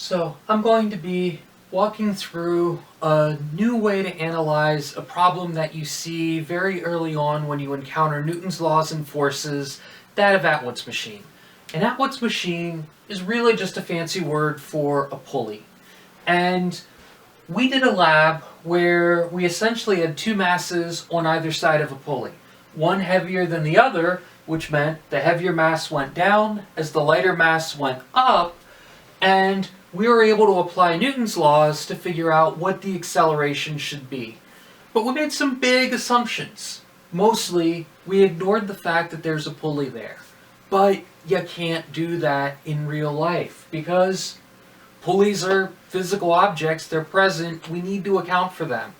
So I'm going to be walking through a new way to analyze a problem that you see very early on when you encounter Newton's laws and forces, that of Atwood's machine. An Atwood's machine is really just a fancy word for a pulley. And we did a lab where we essentially had two masses on either side of a pulley. One heavier than the other, which meant the heavier mass went down as the lighter mass went up, and we were able to apply Newton's laws to figure out what the acceleration should be. But we made some big assumptions. Mostly, we ignored the fact that there's a pulley there. But you can't do that in real life because pulleys are physical objects, they're present, we need to account for them.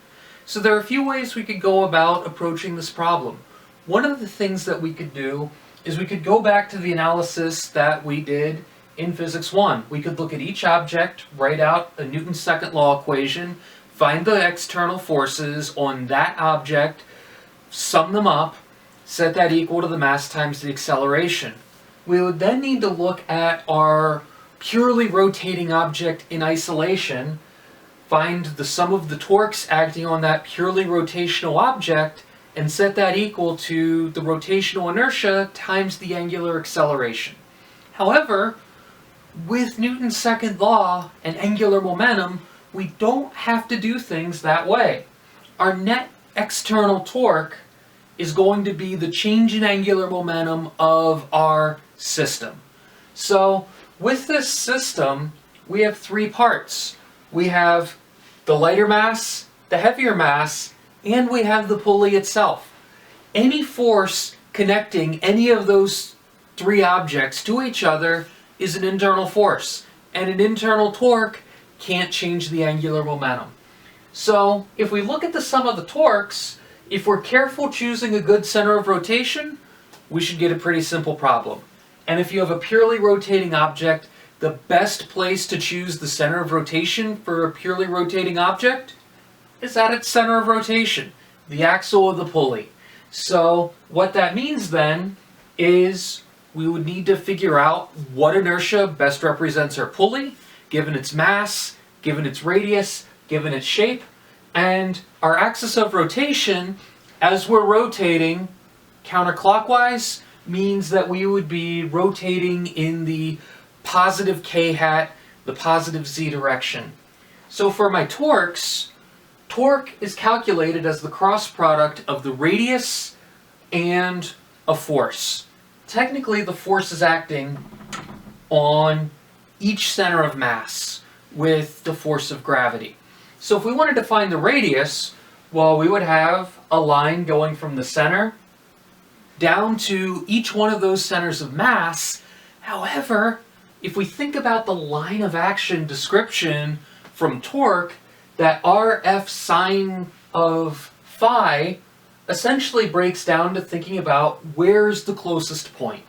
So there are a few ways we could go about approaching this problem. One of the things that we could do is we could go back to the analysis that we did in Physics 1. We could look at each object, write out a Newton's second law equation, find the external forces on that object, sum them up, set that equal to the mass times the acceleration. We would then need to look at our purely rotating object in isolation, find the sum of the torques acting on that purely rotational object, and set that equal to the rotational inertia times the angular acceleration. However, with Newton's second law and angular momentum, we don't have to do things that way. Our net external torque is going to be the change in angular momentum of our system. So, with this system, we have three parts. We have the lighter mass, the heavier mass, and we have the pulley itself. Any force connecting any of those three objects to each other is an internal force, and an internal torque can't change the angular momentum. So, if we look at the sum of the torques, if we're careful choosing a good center of rotation, we should get a pretty simple problem. And if you have a purely rotating object, the best place to choose the center of rotation for a purely rotating object is at its center of rotation, the axle of the pulley. So what that means then is we would need to figure out what inertia best represents our pulley, given its mass, given its radius, given its shape, and our axis of rotation, as we're rotating counterclockwise, means that we would be rotating in the positive k hat, the positive z direction. So for my torques, torque is calculated as the cross product of the radius and a force. Technically, the force is acting on each center of mass with the force of gravity. So if we wanted to find the radius, well, we would have a line going from the center down to each one of those centers of mass. However, if we think about the line of action description from torque, that RF sine of phi essentially breaks down to thinking about where's the closest point.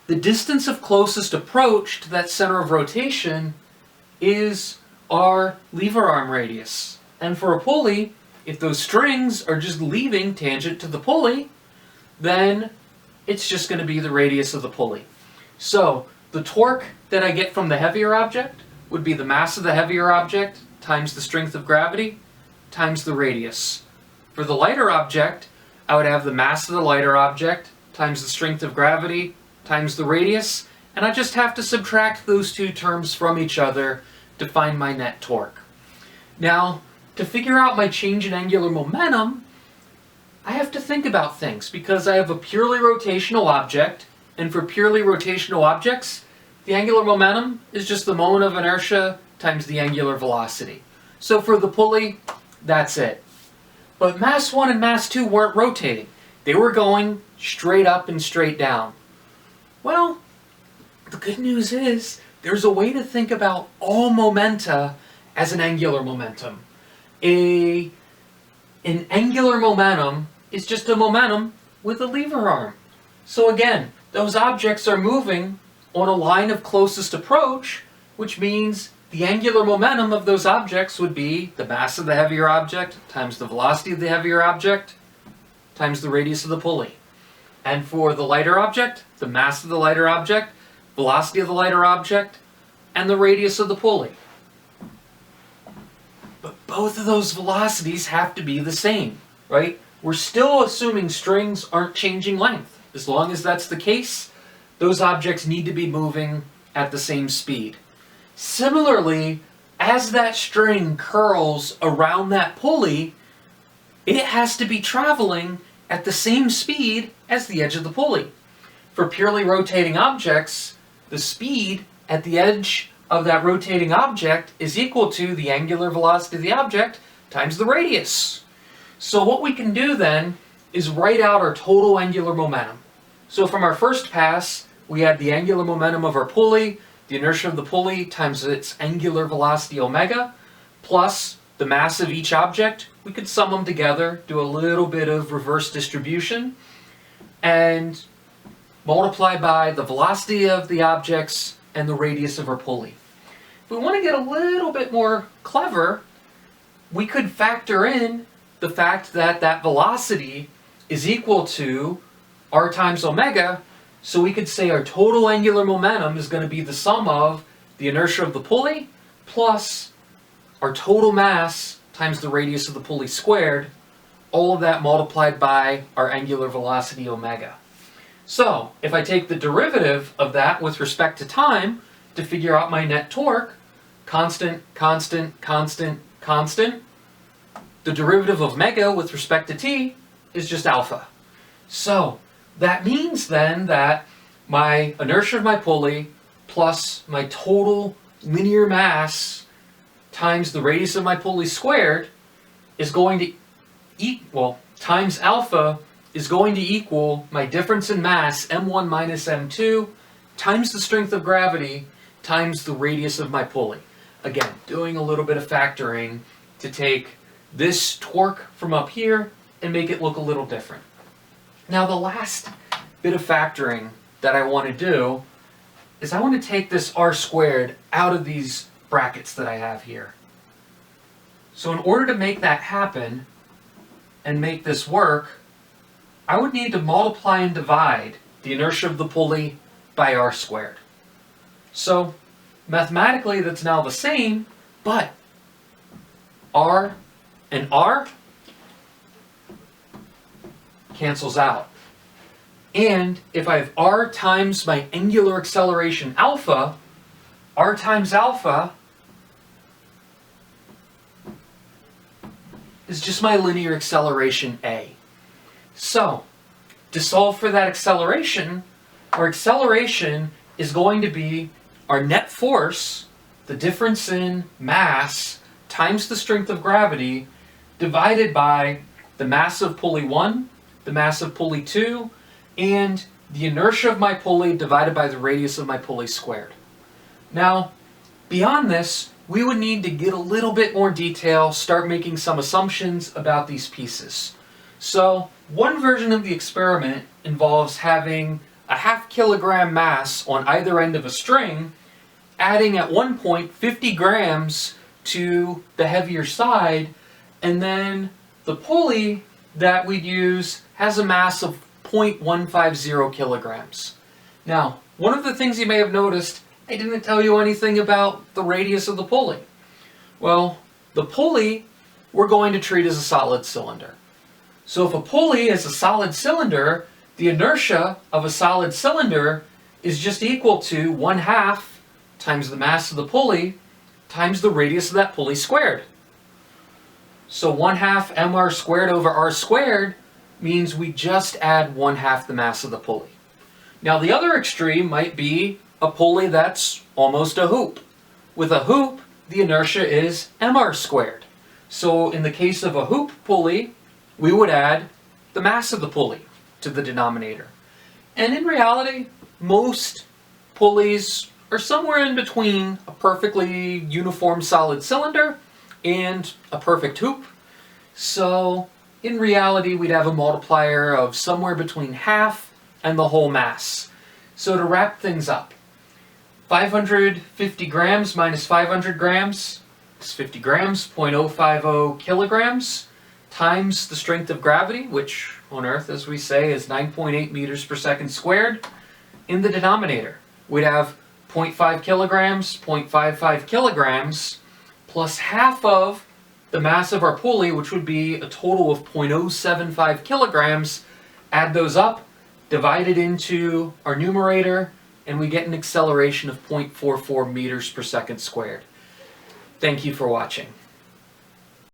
The distance of closest approach to that center of rotation is our lever arm radius. And for a pulley, if those strings are just leaving tangent to the pulley, then it's just going to be the radius of the pulley. So the torque that I get from the heavier object would be the mass of the heavier object times the strength of gravity times the radius. For the lighter object, I would have the mass of the lighter object times the strength of gravity times the radius, and I just have to subtract those two terms from each other to find my net torque. Now, to figure out my change in angular momentum, I have to think about things because I have a purely rotational object, and for purely rotational objects, the angular momentum is just the moment of inertia times the angular velocity. So for the pulley, that's it. But mass 1 and mass 2 weren't rotating. They were going straight up and straight down. Well, the good news is there's a way to think about all momenta as an angular momentum. An angular momentum is just a momentum with a lever arm. So again, those objects are moving on a line of closest approach, which means the angular momentum of those objects would be the mass of the heavier object times the velocity of the heavier object times the radius of the pulley. And for the lighter object, the mass of the lighter object, velocity of the lighter object, and the radius of the pulley. both of those velocities have to be the same, right? We're still assuming strings aren't changing length. As long as that's the case, those objects need to be moving at the same speed. Similarly, as that string curls around that pulley, it has to be traveling at the same speed as the edge of the pulley. For purely rotating objects, the speed at the edge of that rotating object is equal to the angular velocity of the object times the radius. So what we can do then is write out our total angular momentum. So from our first pass, we had the angular momentum of our pulley, the inertia of the pulley times its angular velocity omega, plus the mass of each object. We could sum them together, do a little bit of reverse distribution, and multiply by the velocity of the objects and the radius of our pulley. If we want to get a little bit more clever, we could factor in the fact that that velocity is equal to r times omega, so we could say our total angular momentum is going to be the sum of the inertia of the pulley plus our total mass times the radius of the pulley squared, all of that multiplied by our angular velocity omega. So, if I take the derivative of that with respect to time to figure out my net torque, constant, constant, constant, constant, the derivative of omega with respect to t is just alpha. So, that means then that my inertia of my pulley plus my total linear mass times the radius of my pulley squared is going to equal, times alpha is going to equal my difference in mass, m1 minus m2, times the strength of gravity, times the radius of my pulley. Again, doing a little bit of factoring to take this torque from up here and make it look a little different. Now the last bit of factoring that I want to do is I want to take this r squared out of these brackets that I have here. So in order to make that happen and make this work, I would need to multiply and divide the inertia of the pulley by r squared. So mathematically that's now the same, but r and r cancels out. And if I have r times my angular acceleration alpha, r times alpha is just my linear acceleration a. So, to solve for that acceleration, our acceleration is going to be our net force, the difference in mass, times the strength of gravity, divided by the mass of pulley 1, the mass of pulley 2, and the inertia of my pulley divided by the radius of my pulley squared. Now, beyond this, we would need to get a little bit more detail, start making some assumptions about these pieces. So, one version of the experiment involves having a ½ kilogram mass on either end of a string, adding at one point 50 grams to the heavier side, and then the pulley that we'd use has a mass of 0.150 kilograms. Now, one of the things you may have noticed, I didn't tell you anything about the radius of the pulley. Well, the pulley we're going to treat as a solid cylinder. So if a pulley is a solid cylinder, the inertia of a solid cylinder is just equal to 1/2 times the mass of the pulley times the radius of that pulley squared. So 1/2 mr squared over r squared means we just add 1/2 the mass of the pulley. Now the other extreme might be a pulley that's almost a hoop. With a hoop, the inertia is mr squared. So in the case of a hoop pulley, we would add the mass of the pulley to the denominator. And in reality, most pulleys are somewhere in between a perfectly uniform solid cylinder and a perfect hoop. So in reality, we'd have a multiplier of somewhere between half and the whole mass. So to wrap things up, 550 grams minus 500 grams is 50 grams, 0.050 kilograms, times the strength of gravity, which on Earth, as we say, is 9.8 meters per second squared. In the denominator, we'd have 0.5 kilograms, 0.55 kilograms, plus half of the mass of our pulley, which would be a total of 0.075 kilograms, add those up, divide it into our numerator, and we get an acceleration of 0.44 meters per second squared. Thank you for watching.